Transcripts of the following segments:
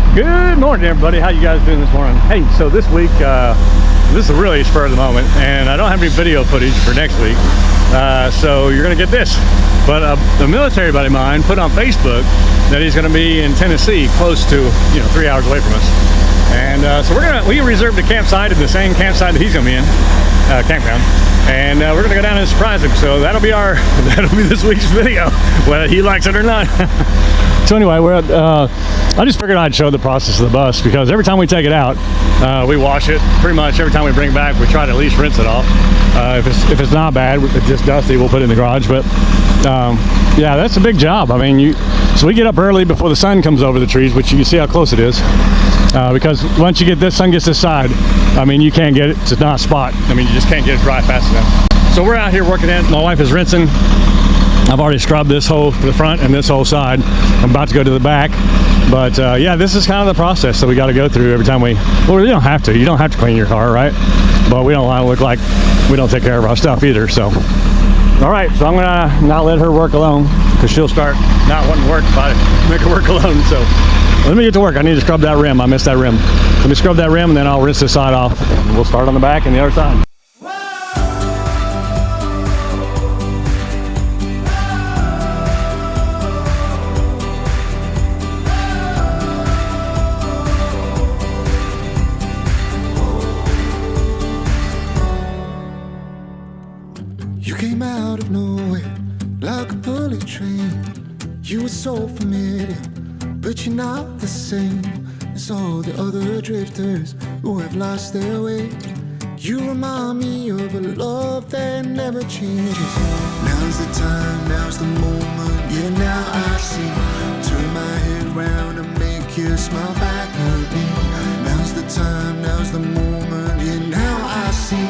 right, good morning everybody. How you guys doing this morning? Hey, so this week, this is really spur of the moment, and I don't have any video footage for next week, so you're gonna get this. But a military buddy of mine put on Facebook that he's gonna be in Tennessee, close to 3 hours away from us, and so we reserved a campsite in the same campsite that he's gonna be in, campground, and we're gonna go down and surprise him. So that'll be this week's video, whether he likes it or not. So anyway, we're at, I just figured I'd show the process of the bus, because every time we take it out, we wash it. Pretty much every time we bring it back, we try to at least rinse it off. If it's not bad, if it's just dusty, we'll put it in the garage. But yeah, that's a big job. I mean, so we get up early before the sun comes over the trees, which you can see how close it is. Because once sun gets this side, I mean, you can't get it. It's not a spot. I mean, you just can't get it dry fast enough. So we're out here working it. My wife is rinsing. I've already scrubbed this whole the front and this whole side. I'm about to go to the back, but yeah, this is kind of the process that we got to go through every time well, you don't have to. You don't have to clean your car, right? But we don't want to look like we don't take care of our stuff either. So, all right. So I'm gonna not let her work alone, because she'll start not wanting to work if I make her work alone. So let me get to work. I need to scrub that rim. I missed that rim. Let me scrub that rim, and then I'll rinse this side off. And we'll start on the back and the other side. You came out of nowhere like a bullet train. You were so familiar, but you're not the same as all the other drifters who have lost their way. You remind me of a love that never changes. Now's the time, now's the moment, yeah, now I see. Turn my head round and make you smile back at me. Now's the time, now's the moment, yeah, now I see.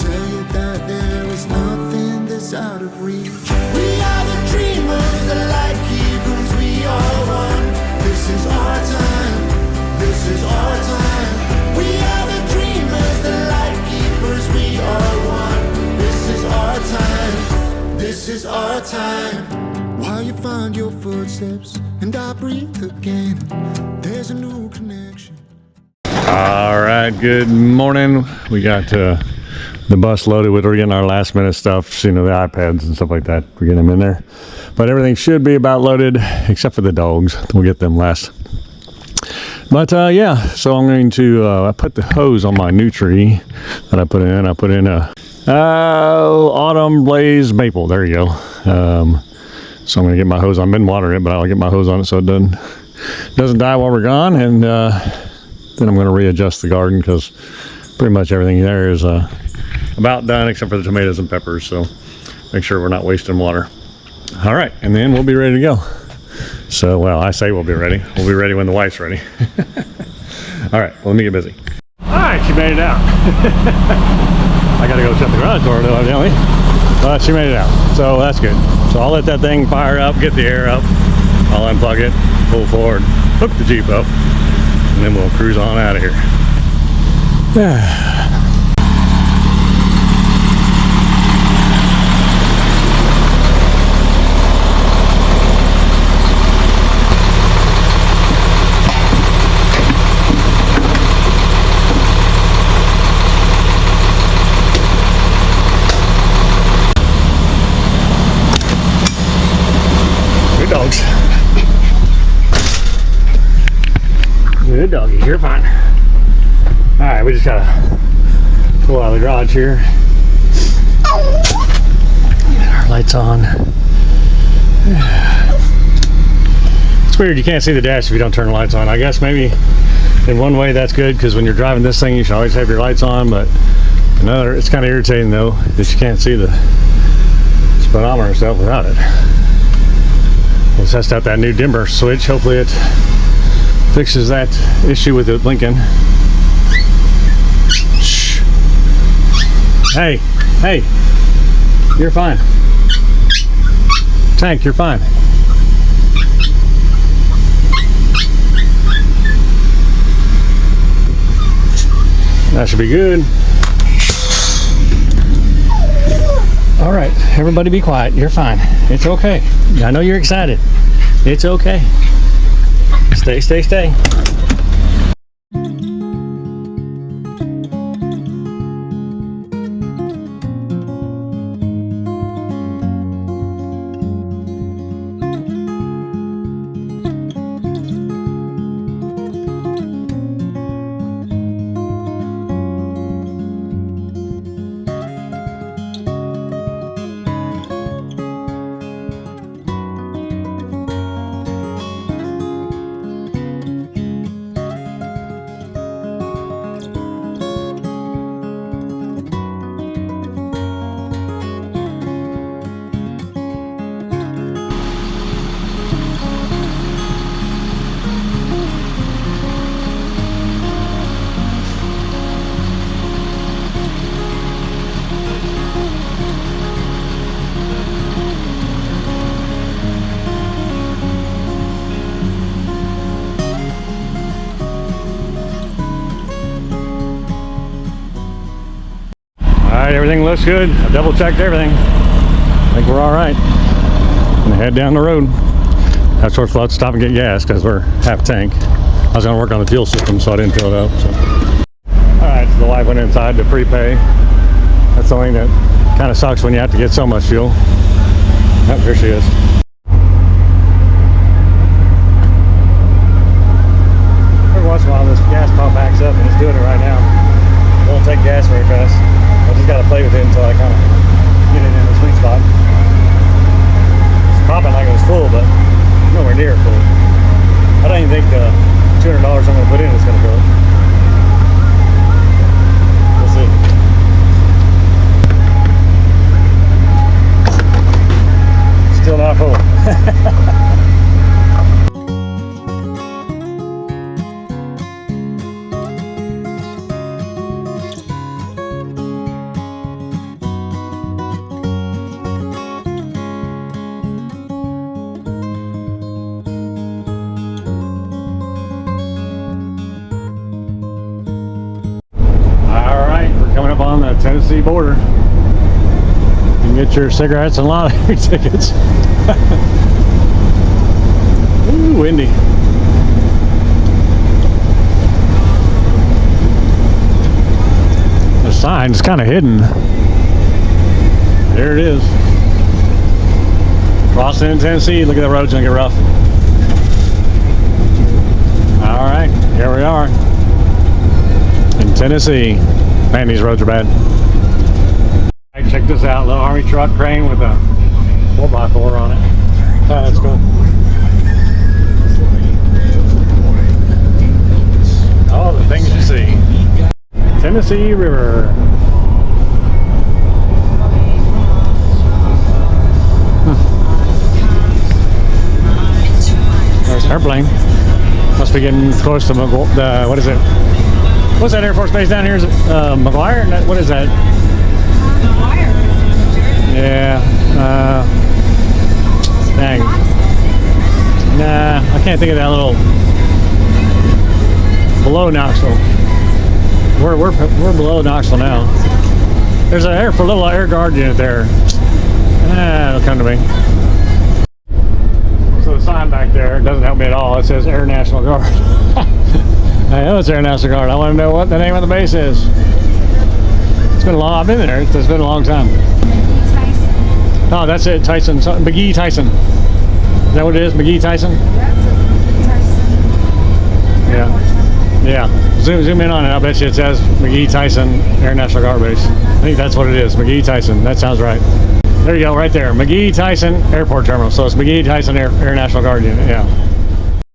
Tell you that there is nothing that's out of reach. We are the dreamers, the light keepers, we are one. This is our time, this is our time. We are the dreamers, the light keepers, we are one. This is our time, this is our time. While you find your footsteps and I breathe again, there's a new connection. All right, good morning. We got the bus loaded. We're getting our last minute stuff, the iPads and stuff like that. We're getting them in there, but everything should be about loaded except for the dogs. We'll get them last. But yeah, so I'm going to I put the hose on my new tree that I put in. I put in a autumn blaze maple. There you go. So I'm gonna get my hose on. I've been watering it, but I'll get my hose on it so it doesn't die while we're gone. And then I'm going to readjust the garden, because pretty much everything there is about done except for the tomatoes and peppers. So make sure we're not wasting water. All right, and then we'll be ready to go. So, well, I say we'll be ready. We'll be ready when the wife's ready. All right, well, let me get busy. All right, she made it out. I got to go shut the garage door though, evidently. But she made it out, so that's good. So I'll let that thing fire up, get the air up. I'll unplug it, pull forward, hook the Jeep up, and then we'll cruise on out of here. Yeah. Good dogs. Good doggy, you're fine. All right, we just gotta pull out of the garage here. Get our lights on. It's weird, you can't see the dash if you don't turn the lights on. I guess maybe in one way that's good, because when you're driving this thing, you should always have your lights on. But another, it's kind of irritating though that you can't see the speedometer and stuff without it. We'll test out that new dimmer switch. Hopefully it fixes that issue with it blinking. Shh. Hey, hey, you're fine. Tank, you're fine. That should be good. All right, everybody be quiet. You're fine. It's okay. I know you're excited. It's okay. Stay, stay, stay. everything looks good. I double checked everything. I think we're all right. And head down the road. That's where we'll have to stop and get gas because we're half tank. I was going to work on the fuel system, so I didn't fill it up. So. All right, so the wife went inside to prepay. That's the thing that kind of sucks when you have to get so much fuel. Oh, here she is. Every once in a while, this gas pump backs up, and it's doing it right now. It won't take gas very fast. I just got to play with it until I kind of get it in the sweet spot. It's popping like it was full, but nowhere near full. I don't even think the $200 I'm going to put in is going to fill it. We'll see. Still not full. Coming up on the Tennessee border. You can get your cigarettes and lottery tickets. Ooh, windy. The sign's kind of hidden. There it is. Crossing in Tennessee. Look at the road's gonna get rough. All right, here we are in Tennessee. Man, these roads are bad. Hey, check this out, little army truck crane with a 4x4 on it. Oh, that's cool. All the things you see. Tennessee River. There's an airplane. Must be getting close to what is it? What's that Air Force Base down here? Is it McGuire? What is that? McGuire. Yeah. Dang. Nah, I can't think of that little. Below Knoxville. We're below Knoxville now. There's a little air guard unit there. It'll come to me. So the sign back there doesn't help me at all. It says Air National Guard. I know it's Air National Guard. I want to know what the name of the base is. It's been a long. I've been there. It's been a long time. Tyson. Oh, that's it. Tyson. McGee Tyson. Is that what it is? McGee Tyson. Yeah. Yeah. Zoom in on it. I bet you it says McGee Tyson Air National Guard Base. I think that's what it is. McGee Tyson. That sounds right. There you go. Right there. McGee Tyson Airport Terminal. So it's McGee Tyson Air National Guard Unit. Yeah.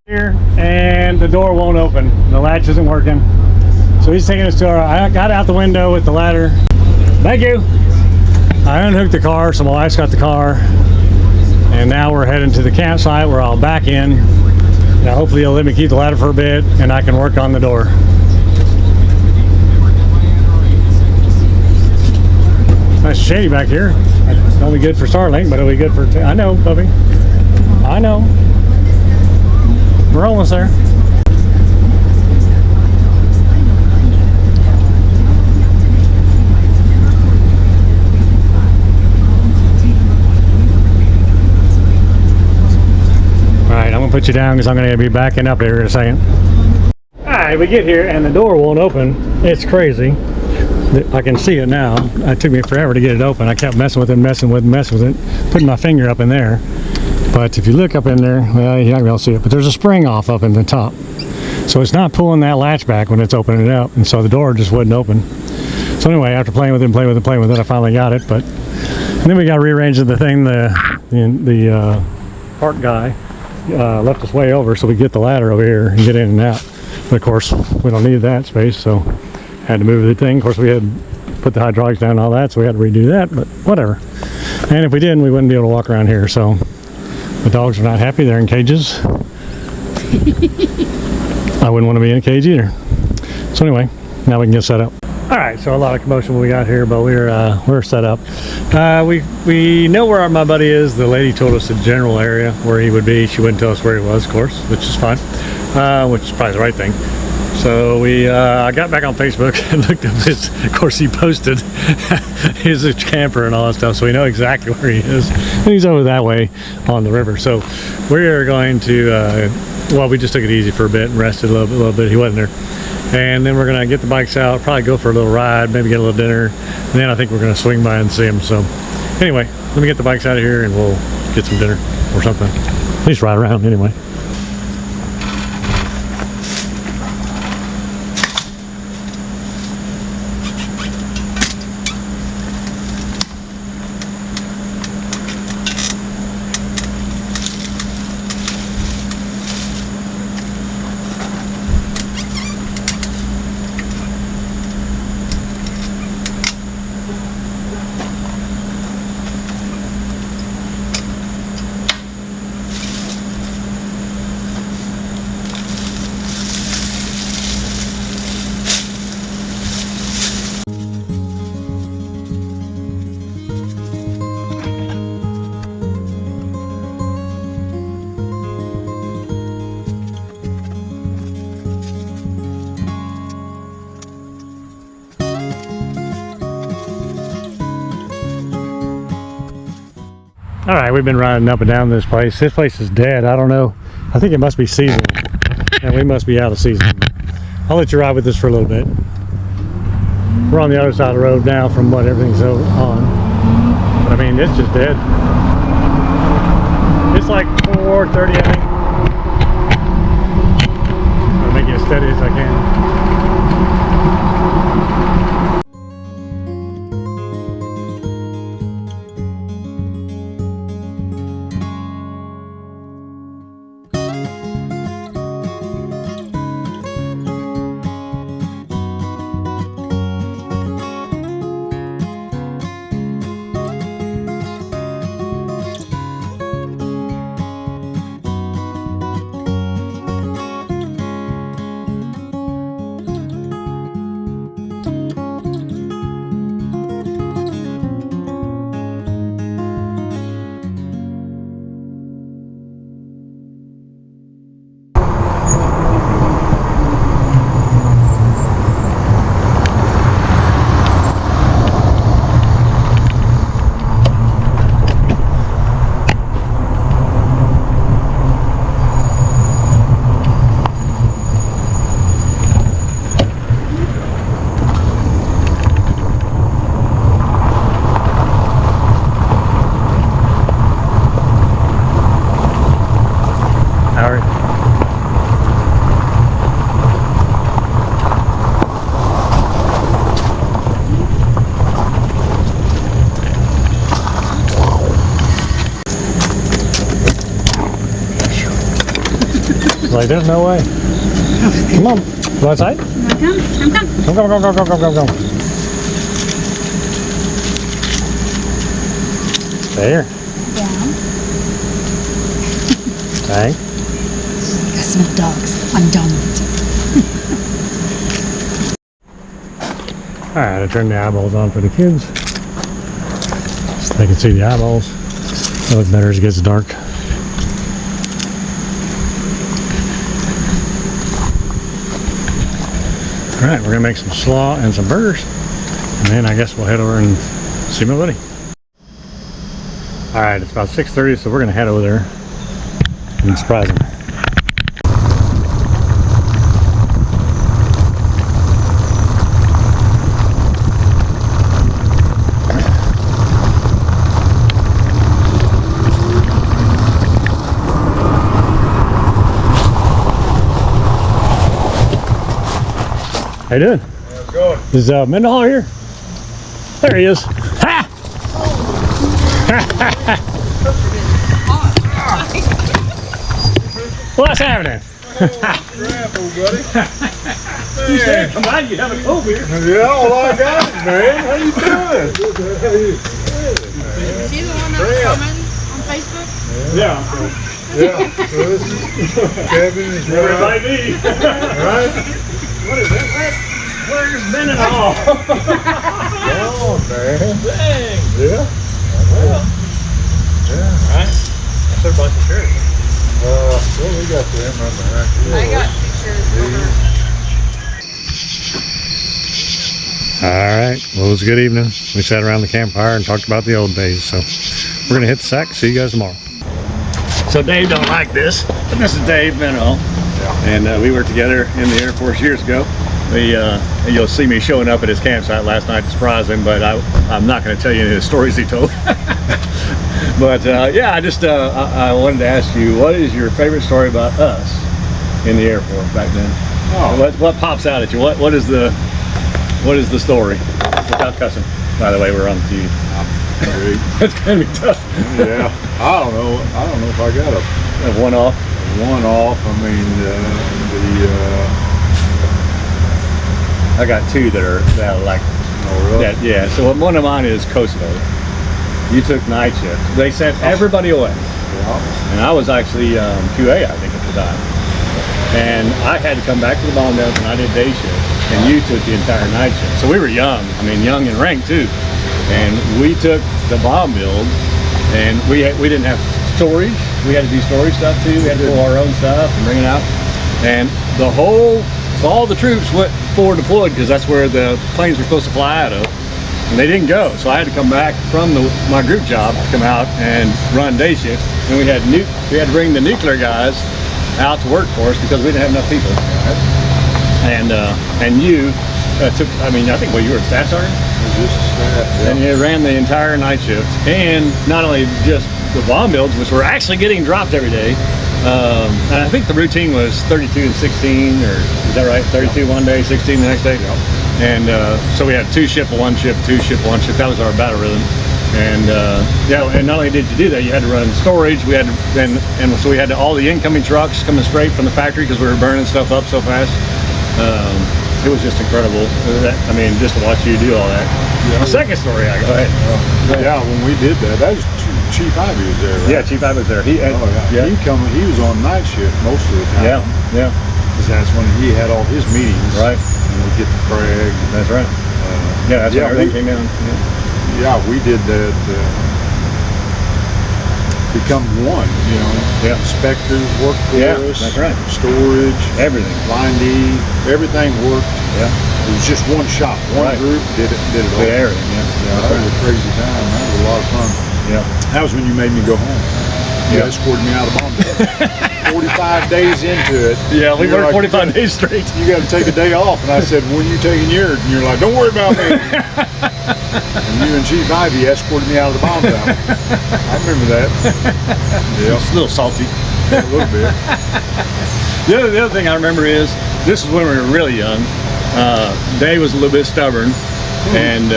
Here, and the door won't open. The latch isn't working. So he's taking us to I got out the window with the ladder. Thank you. I unhooked the car, so my wife's got the car. And now we're heading to the campsite where I'll back in. Now hopefully he'll let me keep the ladder for a bit and I can work on the door. It's nice shady back here. It's only good for Starlink, but it'll be good for... I know, Bubby. I know. We're almost there. Alright, I'm going to put you down because I'm going to be backing up here in a second. Alright, we get here and the door won't open. It's crazy. I can see it now. It took me forever to get it open. I kept messing with it, putting my finger up in there. But if you look up in there, well, you're not going to be able to see it, but there's a spring off up in the top. So it's not pulling that latch back when it's opening it up, and so the door just wouldn't open. So anyway, after playing with it, I finally got it. But and then we got rearranged the thing. The park guy left us way over, so we get the ladder over here and get in and out. But of course, we don't need that space, so had to move the thing. Of course, we had put the hydraulics down and all that, so we had to redo that. But whatever. And if we didn't, we wouldn't be able to walk around here. So the dogs are not happy. They're in cages. I wouldn't want to be in a cage either. So anyway, now we can get set up. All right, so a lot of commotion when we got here, but we're set up. We know where my buddy is. The lady told us the general area where he would be. She wouldn't tell us where he was, of course, which is fine, which is probably the right thing. So I got back on Facebook and looked up his, of course he posted he's a camper and all that stuff, so we know exactly where he is. And he's over that way on the river. So we are going to, well, we just took it easy for a bit and rested a little bit. He wasn't there. And then we're gonna get the bikes out, probably go for a little ride, maybe get a little dinner. And then I think we're gonna swing by and see him. So anyway, let me get the bikes out of here and we'll get some dinner or something. At least ride around anyway. All right, we've been riding up and down this place. This place is dead. I don't know. I think it must be seasonal, and we must be out of season. I'll let you ride with this for a little bit. We're on the other side of the road now from what everything's on. But I mean, it's just dead. It's like 4:30, I think. I'll make it as steady as I can. Like, there's no way. Come on. Go outside? I'm coming. Come. Stay here. Down. Okay. I smell dogs. I'm dominant. Alright, I turned the eyeballs on for the kids, so they can see the eyeballs. They look better as it gets dark. Alright, we're gonna make some slaw and some burgers, and then I guess we'll head over and see my buddy. Alright, it's about 6:30, so we're gonna head over there and surprise him. How you doing? How's it going? Is Mendenhall here? There he is. Ha! What's happening? Crap, old buddy. You said come on, you have a cold beer. Yeah, all I got is, man. How you doing? Is he the one that was coming on Facebook? Yeah. Yeah. So this is Kevin is Everybody right. me. Right? What is that? Where's Mendenhall? Oh, man. Dang. Yeah. Well, Yeah. alright. That's a bunch of shirts. Well, we got them right behind you. I got pictures. All right. Well, it was a good evening. We sat around the campfire and talked about the old days. So we're going to hit the sack. See you guys tomorrow. So Dave don't like this, but this is Dave Minnow. And we were together in the Air Force years ago. You'll see me showing up at his campsite last night to surprise him, but I'm not going to tell you any of the stories he told. But yeah, I wanted to ask you, what is your favorite story about us in the Air Force back then? Oh. What pops out at you? What is the story? Without cussing. By the way, we're on the TV. It's gonna be tough. Yeah, I don't know if I got a one-off. One-off. I mean, I got two that are like. Oh, really? That, yeah. So one of mine is Kosovo. You took night shift. They sent everybody away, and I was actually QA, I think, at the time. And I had to come back to the bomb dump, and I did day shift, and you took the entire night shift. So we were young. I mean, young in rank too. And we took the bomb build, and we didn't have storage. We had to do storage stuff too. We had to pull our own stuff and bring it out. And all the troops went forward deployed because that's where the planes were supposed to fly out of. And they didn't go, so I had to come back from my group job to come out and run day shift. And we had to bring the nuclear guys out to work for us because we didn't have enough people. And you took, I think you were a staff sergeant? just staff, yeah. And you ran the entire night shift. And not only just the bomb builds, which were actually getting dropped every day. And I think the routine was 32 and 16, or is that right? 32 one day, 16 the next day? Yep. And so we had 2 shift, 1 shift, 2 shift, 1 shift. That was our battle rhythm. And yeah, and not only did you do that, you had to run storage. We had to, and so we had all the incoming trucks coming straight from the factory because we were burning stuff up so fast. It was just incredible. Just to watch you do all that. Yeah. The second story, go ahead. Yeah, when we did that was Chief Ivy was there, right? Yeah, Chief Ivy was there. He was on night shift most of the time. Yeah. Because that's when he had all his meetings. Right. And we'd get the frag. That's right. That's when everything came down. Yeah, we did that. Become one, Yeah. Inspectors worked for us. That's right. Storage. Everything. Line D. Everything worked. Yeah. It was just one shop. One group did it all. Everything, Yeah, that was a crazy time. That was a lot of fun. Yeah. That was when you made me go home. You escorted me out of bomb dump. 45 days into it. Yeah, we worked like, 45 days straight. You got to take a day off. And I said, when you taking yours? And you're like, don't worry about me. And you and Chief Ivy escorted me out of the bomb dump. I remember that. Yeah. It's a little salty. A little bit. The other thing I remember is, this is when we were really young. Dave was a little bit stubborn. And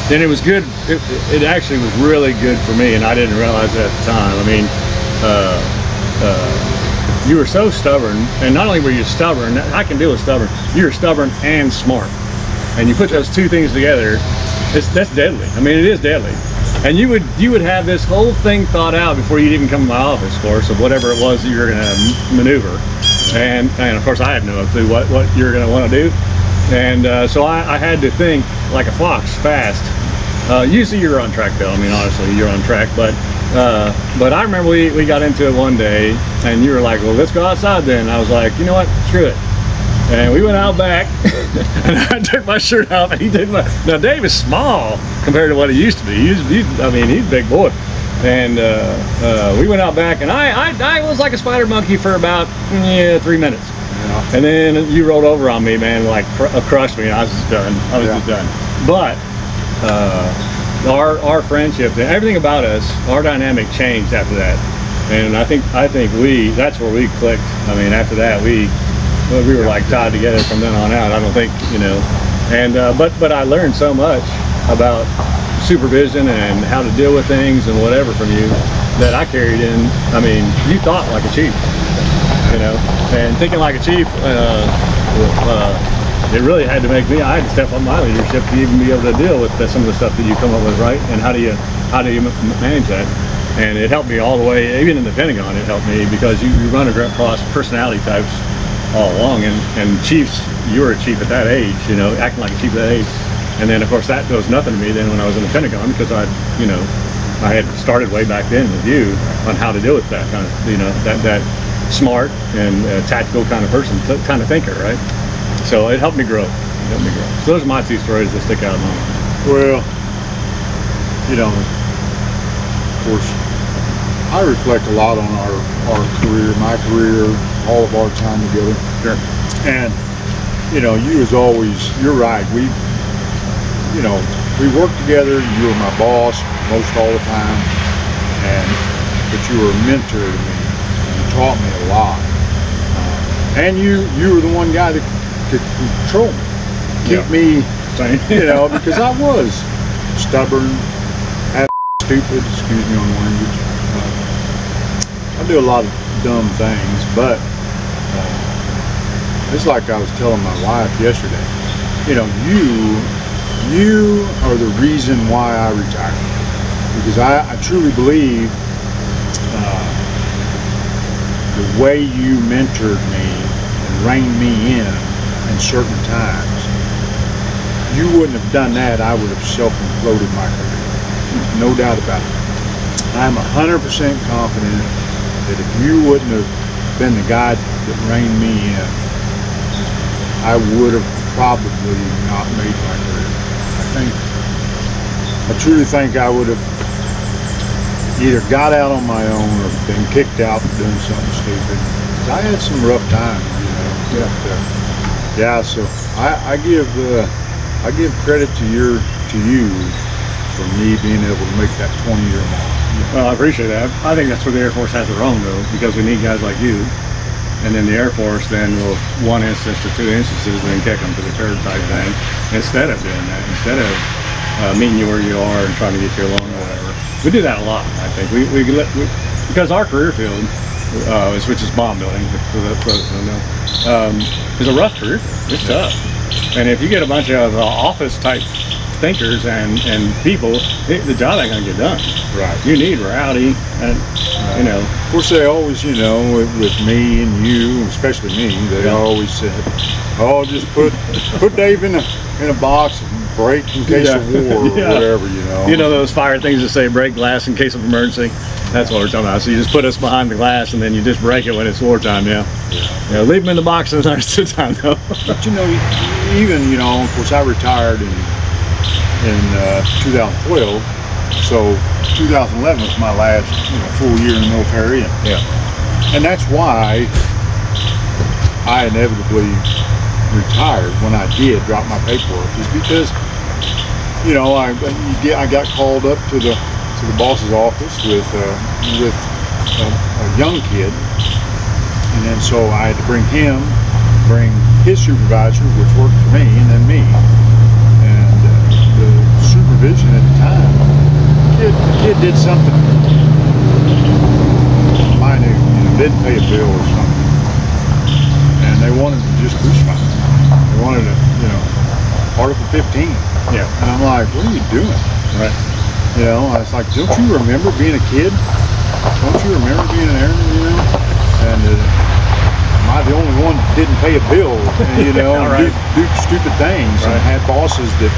then it was good. It actually was really good for me, and I didn't realize it at the time. You were so stubborn, and not only were you stubborn, I can deal with stubborn. You were stubborn and smart, and you put those two things together. That's deadly. It is deadly. And you would have this whole thing thought out before you'd even come to my office, of course, of whatever it was that you were going to maneuver. And of course, I had no clue what you were going to want to do. And so I had to think like a fox, fast. Usually you're on track though. Honestly, you're on track. But I remember we got into it one day, and you were like, well, let's go outside then. And I was like, you know what, screw it. And we went out back, and I took my shirt off, and he took my. Now Dave is small compared to what he used to be. He's a big boy. And we went out back, and I was like a spider monkey for about 3 minutes. And then you rolled over on me, man, like crushed me, and I was just done. Just done. But our friendship, everything about us, our dynamic changed after that. And I think that's where we clicked. After that, we were like tied together from then on out. I don't think, And but I learned so much about supervision and how to deal with things and whatever from you that I carried in. You thought like a chief. And thinking like a chief, it really had to make me. I had to step up my leadership to even be able to deal with some of the stuff that you come up with, right? And how do you manage that? And it helped me all the way, even in the Pentagon. It helped me because you run across personality types all along, and chiefs. You were a chief at that age, acting like a chief at that age. And then of course that was nothing to me then when I was in the Pentagon because I had started way back then with you on how to deal with that kind of, that smart and tactical kind of person, kind of thinker, right? So it helped me grow. Let me go. So those are my two stories that stick out. Well, you know, of course, I reflect a lot on our career, my career, all of our time together. Sure. And, you know, you as always, you're right. We worked together. You were my boss most all the time. But you were a mentor to me. You taught me a lot. And you were the one guy that could control me. Keep me, you know, because I was stubborn, stupid, excuse me on the language. I do a lot of dumb things, but it's like I was telling my wife yesterday. You know, you are the reason why I retired, because I truly believe the way you mentored me and reined me in certain times. You wouldn't have done that, I would have self-imploded my career. No doubt about it. I'm 100% confident that if you wouldn't have been the guy that reined me in, I would have probably not made my career. I truly think I would have either got out on my own or been kicked out for doing something stupid. I had some rough times, you know. Yeah. So I give credit to you for me being able to make that 20-year mark. Well, I appreciate that. I think that's where the Air Force has it wrong, though, because we need guys like you. And then the Air Force then will 1 instance to 2 instances and then kick them to the third type thing instead of doing that, instead of meeting you where you are and trying to get you along or whatever. We do that a lot, I think. We because our career field, which is bomb building, for those who don't know, is a rough career. It's tough. And if you get a bunch of office type thinkers and people, the job ain't gonna get done. Right. You need rowdy, and you know. Of course, they always, you know, with me and you, especially me, they always said, "Oh, just put Dave in a box and break in case of war or whatever," you know. You know those fire things that say break glass in case of emergency? That's what we're talking about. So you just put us behind the glass and then you just break it when it's wartime. Yeah. You know, leave them in the box in the rest of the time, though. But you know, even, you know, of course, I retired in 2012, so 2011 was my last, you know, full year in the military, and that's why I inevitably retired when I did drop my paperwork, is because, you know, I got called up to the boss's office with a young kid, and then so I had to bring his supervisor, which worked for me, and then me. Supervision at the time, the kid did something minute, you know, didn't pay a bill or something, and they wanted to just crucify him. They wanted to, you know, Article 15. Yeah. And I'm like, what are you doing? Right. You know, I was like, don't you remember being a kid? Don't you remember being an airman? You know, and am I the only one that didn't pay a bill? You know, right. do stupid things, and had bosses that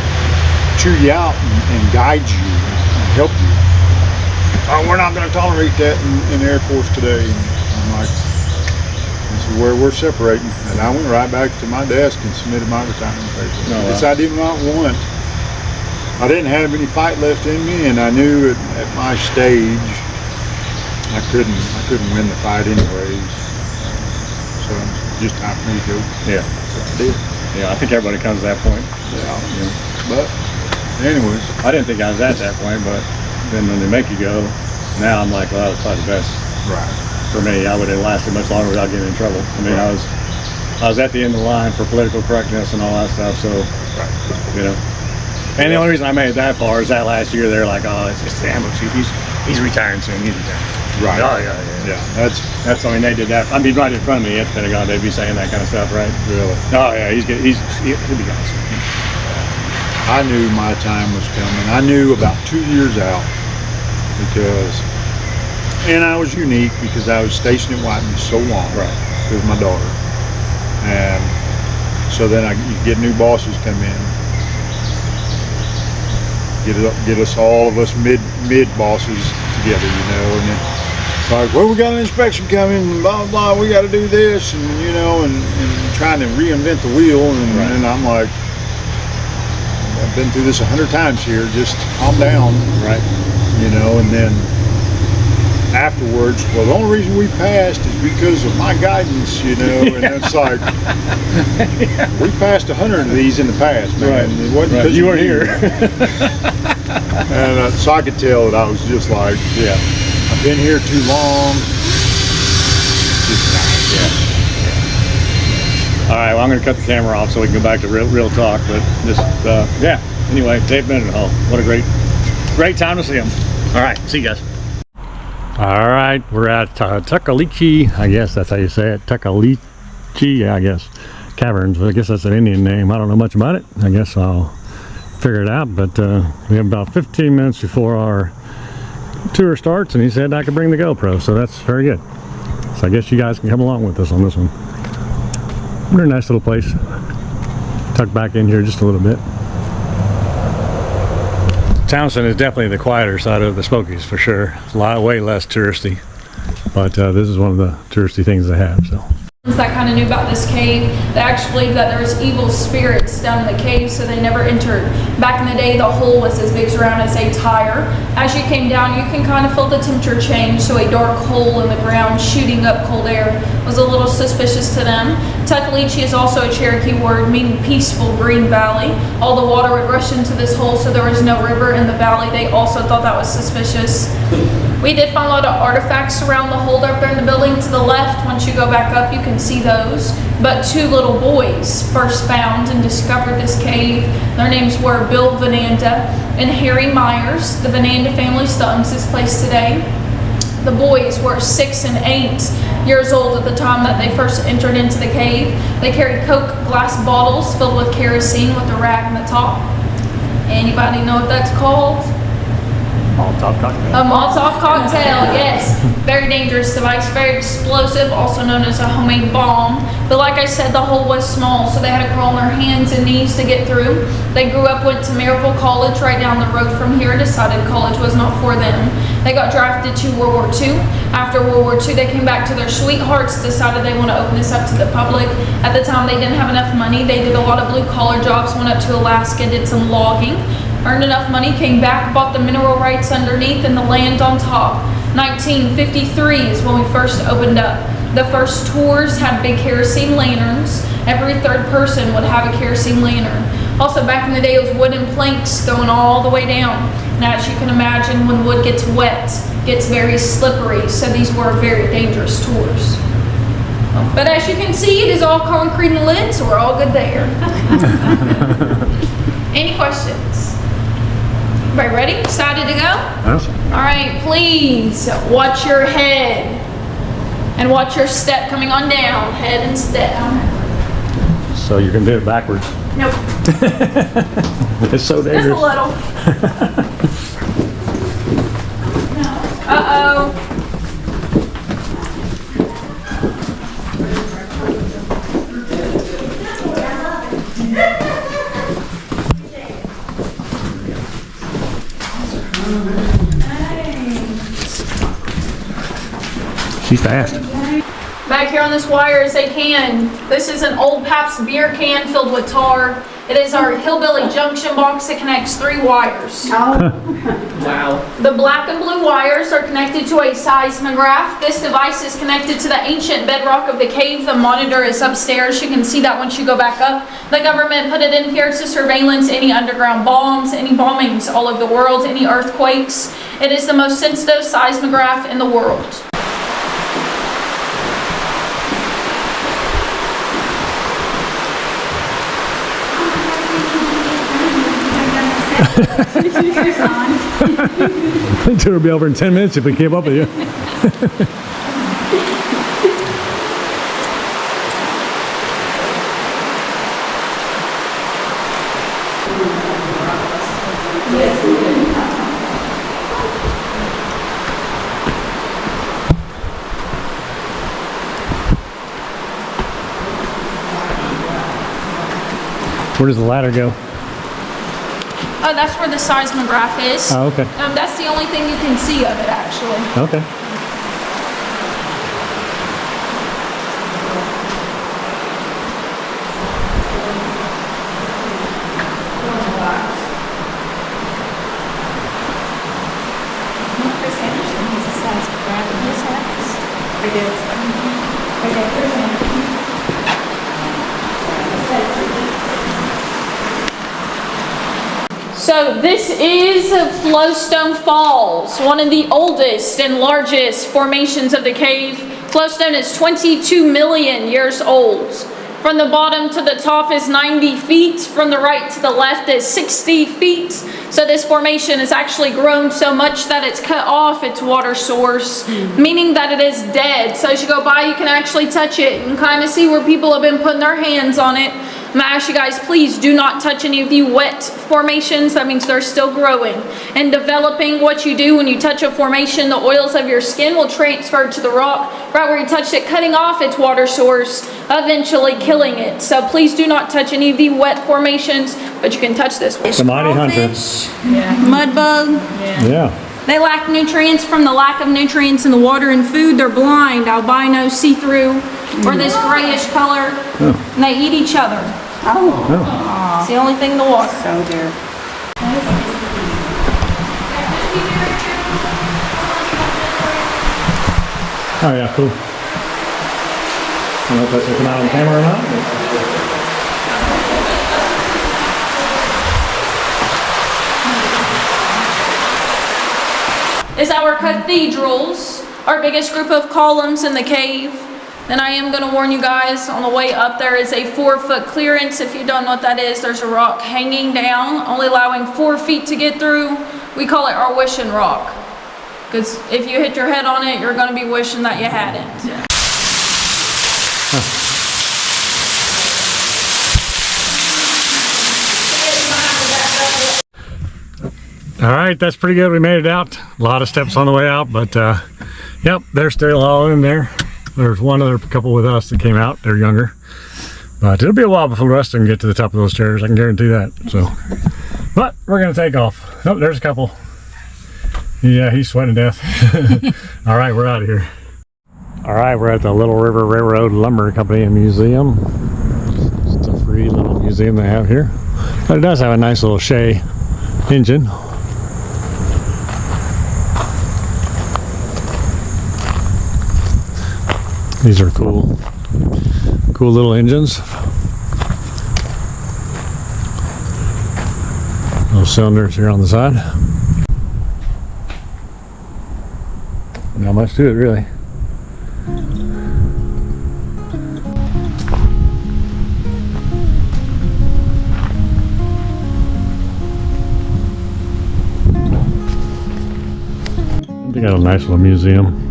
chew you out and guide you and help you. Oh, we're not going to tolerate that in the Air Force today. And I'm like, this is where we're separating. And I went right back to my desk and submitted my retirement papers. No, I did not want. I didn't have any fight left in me, and I knew at my stage I couldn't win the fight anyways. So just time for me to go. Yeah. So I did. Yeah, I think everybody comes to that point. Yeah. But anyways, I didn't think I was at that point, but then when they make you go, now I'm like, well, that was probably the best. right. For me, I would have lasted much longer without getting in trouble. I mean, I was at the end of the line for political correctness and all that stuff. So, you know. And the only reason I made it that far is that last year they're like, oh, it's the ambush chief. He's retiring soon. He's retiring. Right. Oh yeah. That's I mean, they did that. I mean, right in front of me at the Pentagon, they'd be saying that kind of stuff, right? really. Oh yeah, he'll be gone soon. I knew my time was coming. I knew about 2 years out and I was unique because I was stationed at Whiting so long with my daughter, and so then you get new bosses come in, get us all of us mid bosses together, you know, and then like, well, we got an inspection coming, and blah blah, we got to do this, and you know, and trying to reinvent the wheel, and I'm like, I've been through this 100 times here. Just calm down, Right. you know. And then afterwards, well, the only reason we passed is because of my guidance, you know. And it's like, we passed 100 of these in the past, man. Right. It wasn't Right. because You of weren't here. And so I could tell that I was just like, Yeah. I've been here too long. All right, well, I'm going to cut the camera off so we can go back to real talk. But just, yeah. Anyway, Dave Mendenhall. What a great time to see him. All right, see you guys. All right, we're at Tuckaleechee. I guess that's how you say it. Tuckaleechee, yeah, I guess. Caverns. I guess that's an Indian name. I don't know much about it. I guess I'll figure it out. But we have about 15 minutes before our tour starts, and he said I could bring the GoPro, so that's very good. So I guess you guys can come along with us on this one. Very nice little place. Tuck back in here just a little bit. Townsend is definitely the quieter side of the Smokies for sure. It's way less touristy, but this is one of the touristy things they have. So. That kind of knew about this cave. They actually believed that there was evil spirits down in the cave, so they never entered. Back in the day, the hole was as big around as a tire. As you came down, you can kind of feel the temperature change, so a dark hole in the ground shooting up cold air was a little suspicious to them. Tuckaleechee is also a Cherokee word meaning peaceful green valley. All the water would rush into this hole, so there was no river in the valley. They also thought that was suspicious. We did find a lot of artifacts around the hole up there in the building to the left. Once you go back up, you can see those. But two little boys first found and discovered this cave. Their names were Bill Vananda and Harry Myers. The Vananda family still owns this place today. The boys were 6 and 8 years old at the time that they first entered into the cave. They carried Coke glass bottles filled with kerosene with a rag on the top. Anybody know what that's called? Molotov cocktail. A Molotov cocktail, yes. Very dangerous device, very explosive, also known as a homemade bomb. But like I said, the hole was small, so they had to crawl on their hands and knees to get through. They grew up, went to Maryville College right down the road from here, decided college was not for them. They got drafted to World War II. After World War II, they came back to their sweethearts, decided they want to open this up to the public. At the time, they didn't have enough money. They did a lot of blue-collar jobs, went up to Alaska, did some logging. Earned enough money, came back, bought the mineral rights underneath and the land on top. 1953 is when we first opened up. The first tours had big kerosene lanterns. Every third person would have a kerosene lantern. Also, back in the day, it was wooden planks going all the way down. Now, as you can imagine, when wood gets wet, it gets very slippery, so these were very dangerous tours. But as you can see, it is all concrete and lit, so we're all good there. Any questions? Everybody ready? Excited to go? Yes. All right, please watch your head and watch your step coming on down. Head and step. So you're gonna do it backwards. Nope. It's so Just a dangerous. little. Uh-oh. She's fast. Back here on this wire is a can. This is an old Pabst beer can filled with tar. It is our hillbilly junction box that connects 3 wires. Wow. The black and blue wires are connected to a seismograph. This device is connected to the ancient bedrock of the cave. The monitor is upstairs. You can see that once you go back up. The government put it in here to surveillance any underground bombs, any bombings all over the world, any earthquakes. It is the most sensitive seismograph in the world. The tour will be over in 10 minutes if we keep up with you. Where does the ladder go? Oh, that's where the seismograph is. Oh, okay. That's the only thing you can see of it, actually. Okay. So this is Flowstone Falls, one of the oldest and largest formations of the cave. Flowstone is 22 million years old. From the bottom to the top is 90 feet. From the right to the left is 60 feet. So this formation has actually grown so much that it's cut off its water source, meaning that it is dead. So as you go by, you can actually touch it and kind of see where people have been putting their hands on it. I'm gonna ask you guys, please do not touch any of the wet formations. That means they're still growing and developing. What you do when you touch a formation, the oils of your skin will transfer to the rock right where you touched it, cutting off its water source, eventually killing it. So please do not touch any of the wet formations, but you can touch this one. The mighty hunter. Mud bug. Yeah. They lack nutrients. From the lack of nutrients in the water and food, they're blind, albino, see-through, or this grayish color, and they eat each other. Oh. It's the only thing in the water. So dear. Oh yeah, cool. I don't know if that's gonna come out on camera or not. Is our cathedrals, our biggest group of columns in the cave. Then I am going to warn you guys, on the way up there is a 4-foot clearance. If you don't know what that is, there's a rock hanging down, only allowing 4 feet to get through. We call it our wishing rock, because if you hit your head on it, you're going to be wishing that you hadn't. All right, that's pretty good. We made it out. A lot of steps on the way out, but yep, they're still all in there. There's one other couple with us that came out. They're younger, but it'll be a while before the rest of them get to the top of those stairs. I can guarantee that. So, but we're gonna take off. Oh, there's a couple. Yeah, he's sweating to death. All right, we're out of here. All right, we're at the Little River Railroad Lumber Company and Museum. It's a free little museum they have here, but it does have a nice little Shea engine. These are cool little engines. Little cylinders here on the side. Not much to it, really. They got a nice little museum.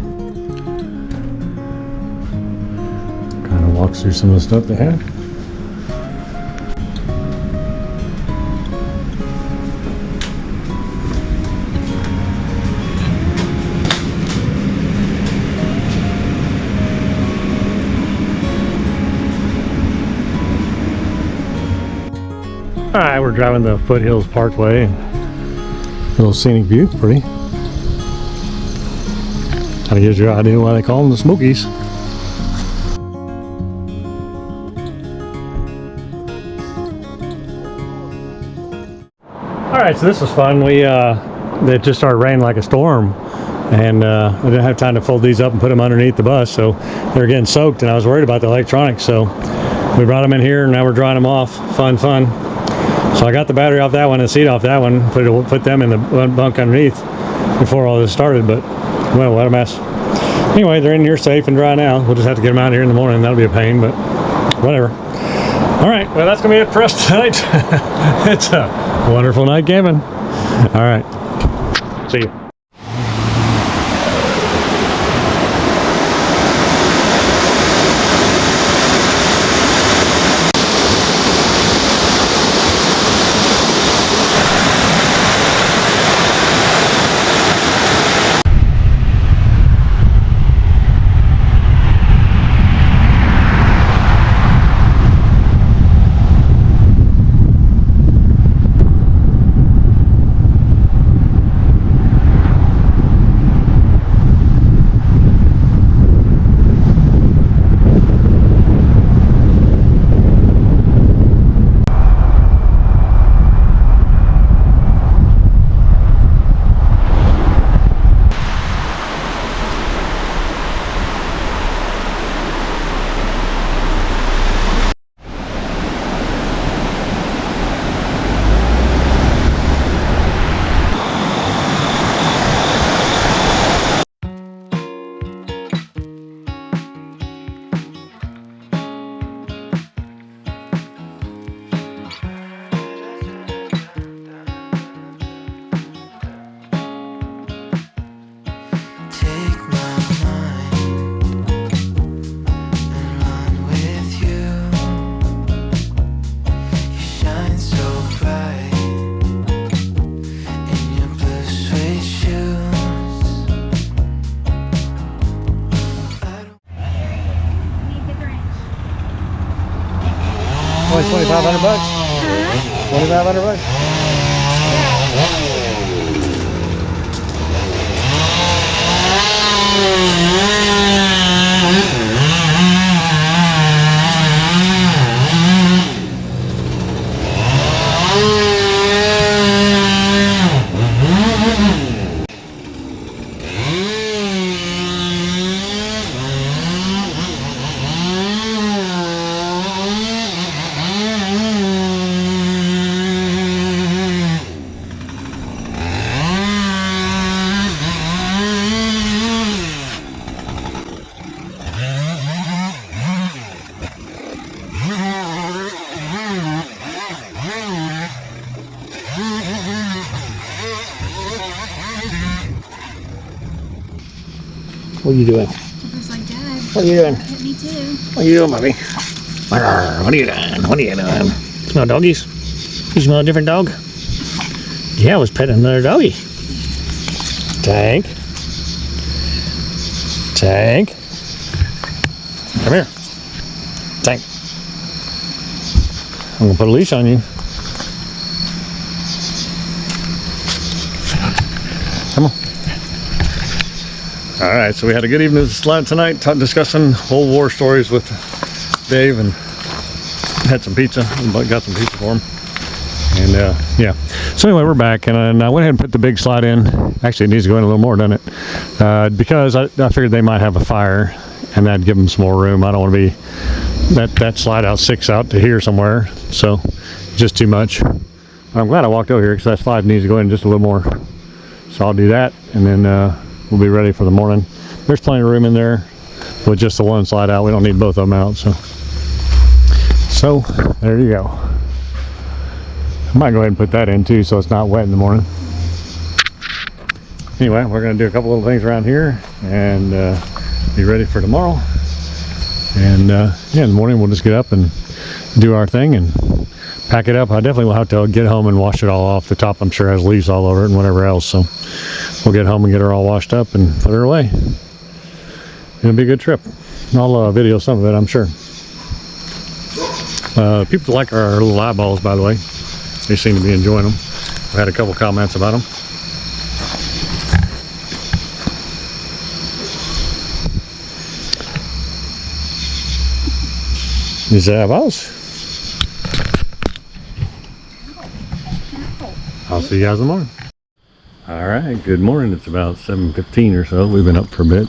Walks through some of the stuff they had. All right, we're driving the Foothills Parkway. Little scenic view, pretty. Kind of gives you an idea why they call them the Smokies. All right, so this was fun. It just started raining like a storm, and I didn't have time to fold these up and put them underneath the bus, so they were getting soaked, and I was worried about the electronics, so we brought them in here, and now we're drying them off. Fun. So I got the battery off that one and the seat off that one, put them in the bunk underneath before all this started, but well, what a mess. Anyway, they're in here safe and dry now. We'll just have to get them out here in the morning. That'll be a pain, but whatever. All right, well, that's gonna be it for us tonight. It's a wonderful night camping. All right, see you. bucks? 2,500 bucks? What are you doing? Just like, Dad, What are you doing? hit me too. What are you doing, mommy? What are you doing? What are you doing? Smell doggies? You smell a different dog? Yeah, I was petting another doggy. Tank. Tank. Come here. Tank. I'm gonna put a leash on you. Come on. All right, so we had a good evening tonight, discussing old war stories with Dave, and had some pizza. Got some pizza for him, and yeah. So anyway, we're back, and I went ahead and put the big slide in. Actually, it needs to go in a little more, doesn't it? Because I figured they might have a fire, and that'd give them some more room. I don't want to be that slide out 6 out to here somewhere, so just too much. I'm glad I walked over here because that slide needs to go in just a little more. So I'll do that, and then we'll be ready for the morning. There's plenty of room in there with just the one slide out. We don't need both of them out, so there you go. I might go ahead and put that in too, so it's not wet in the morning. Anyway, we're going to do a couple little things around here and be ready for tomorrow. And yeah, in the morning we'll just get up and do our thing and pack it up. I definitely will have to get home and wash it all off. The top, I'm sure, has leaves all over it and whatever else. So we'll get home and get her all washed up and put her away. It'll be a good trip. I'll video some of it, I'm sure. People like our little eyeballs, by the way. They seem to be enjoying them. I've had a couple comments about them. These eyeballs. I'll see you guys in the morning. All right, good morning. It's about 7:15 or so. We've been up for a bit,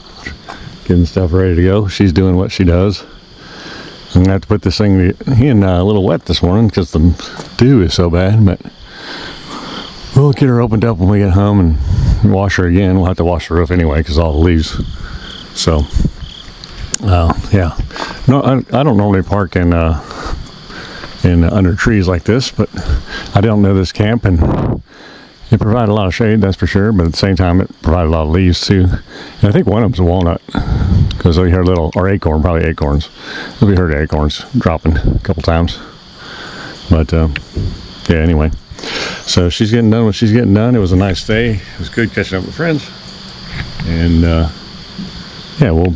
getting stuff ready to go. She's doing what she does. I'm gonna have to put this thing in a little wet this morning because the dew is so bad, but we'll get her opened up when we get home and wash her again. We'll have to wash the roof anyway because all the leaves. So, yeah. No, I don't normally park in under trees like this, but I don't know this camp, and it provided a lot of shade, that's for sure, but at the same time it provided a lot of leaves too. And I think one of them's a walnut, because we heard little, or acorn, probably acorns. We heard acorns dropping a couple times. But yeah, anyway, so she's getting done what she's getting done. It was a nice day. It was good catching up with friends, and yeah, we'll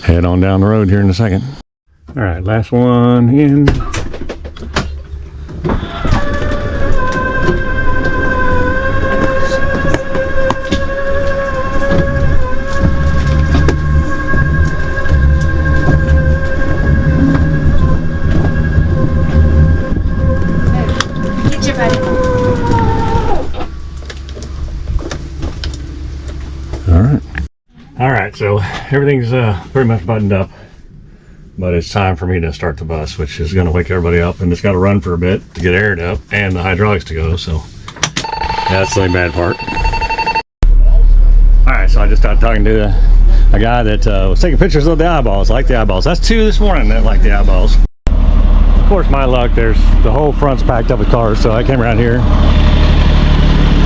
head on down the road here in a second. All right, last one in. Get your buddy. All right, so everything's pretty much buttoned up, but it's time for me to start the bus, which is going to wake everybody up, and it's got to run for a bit to get aired up and the hydraulics to go, so that's the only bad part. All right, so I just started talking to a guy that was taking pictures of the eyeballs. I like the eyeballs. That's 2 this morning that like the eyeballs. Of course, my luck, there's the whole front's packed up with cars, so I came around here.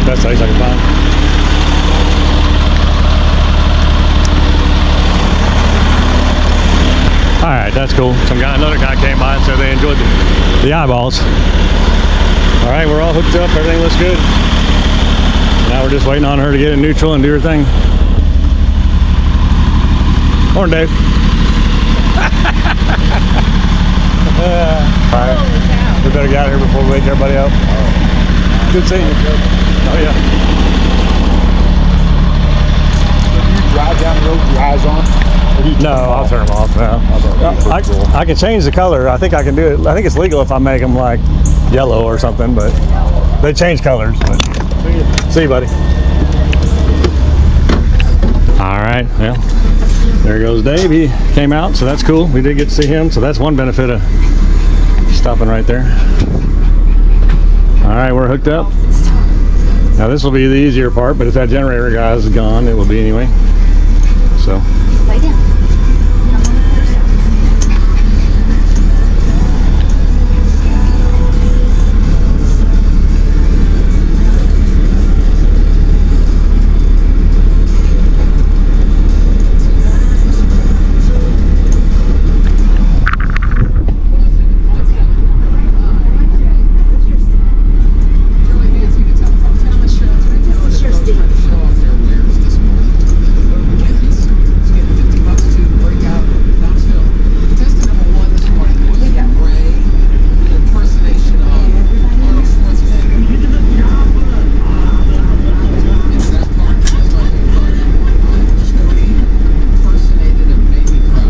Best place I could find. All right, that's cool. Another guy came by and said they enjoyed the eyeballs. All right, we're all hooked up. Everything looks good. Now we're just waiting on her to get in neutral and do her thing. Morning, Dave. All right. better get out of here before we wake everybody up. Good seeing you. Oh yeah. Do you drive down the road with your eyes on? Or do you turn No, them I'll off? turn them off now. I can change the color. I think I can do it. I think it's legal if I make them like yellow or something, but they change colors. But see you, buddy. All right, well, there goes Dave. He came out, so that's cool. We did get to see him, so that's one benefit of stopping right there. All right, we're hooked up. Now this will be the easier part, but if that generator guy is gone, it will be anyway. So. Lay down.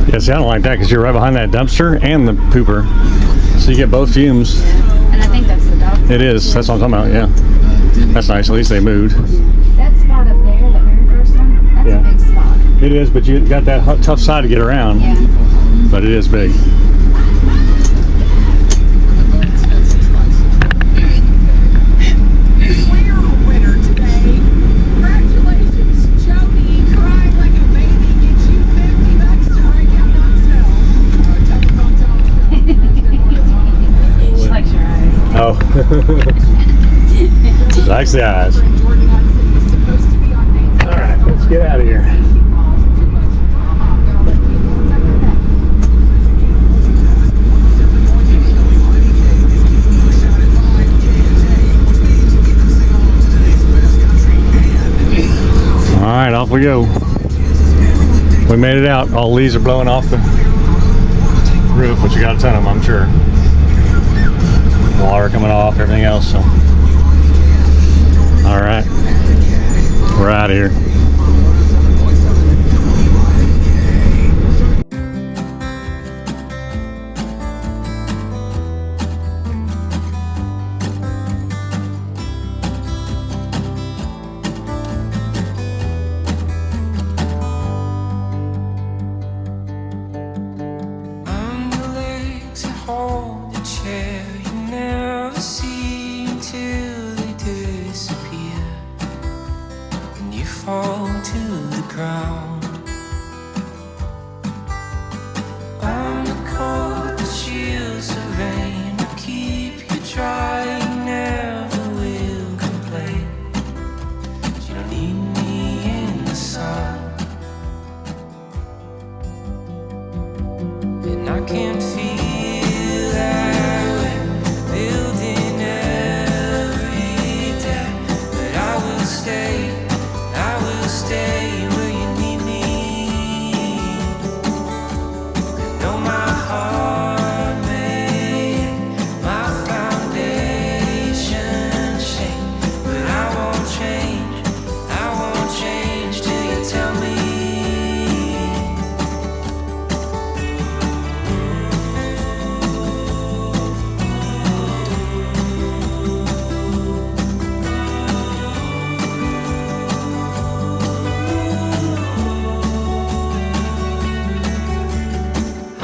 Yeah, see, I don't like that because you're right behind that dumpster and the pooper. So you get both fumes. And I think that's the dog. It is. That's what I'm talking about, yeah. That's nice. At least they moved. That spot up there, that very first one, that's Yeah. a big spot. It is, but you got that tough side to get around. Yeah. But it is big. We're a winner today. Congratulations, Jody. Crying like a baby gets you $50 to break out Knoxville. She likes your eyes. Oh. Likes the eyes. Jordan Hudson is supposed to be on Main All right, let's get out of here. All right, off we go. We made it out. All leaves are blowing off the roof, which you got a ton of them, I'm sure. Water coming off, everything else. So, all right, we're out of here. I'm the legs that hold the chair you never see until they disappear, and you fall to the ground. I'm the coat that shields the rain, to keep you dry, you never will complain. You don't need me in the sun. And I can feel that we're building every day. But I will stay where you need me. I know my heart made my foundation shake. But I won't change till you tell me.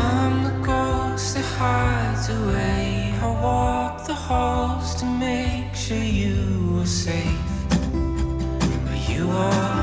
I'm the ghost that hides away. I walk the halls to make sure you are safe. Where you are.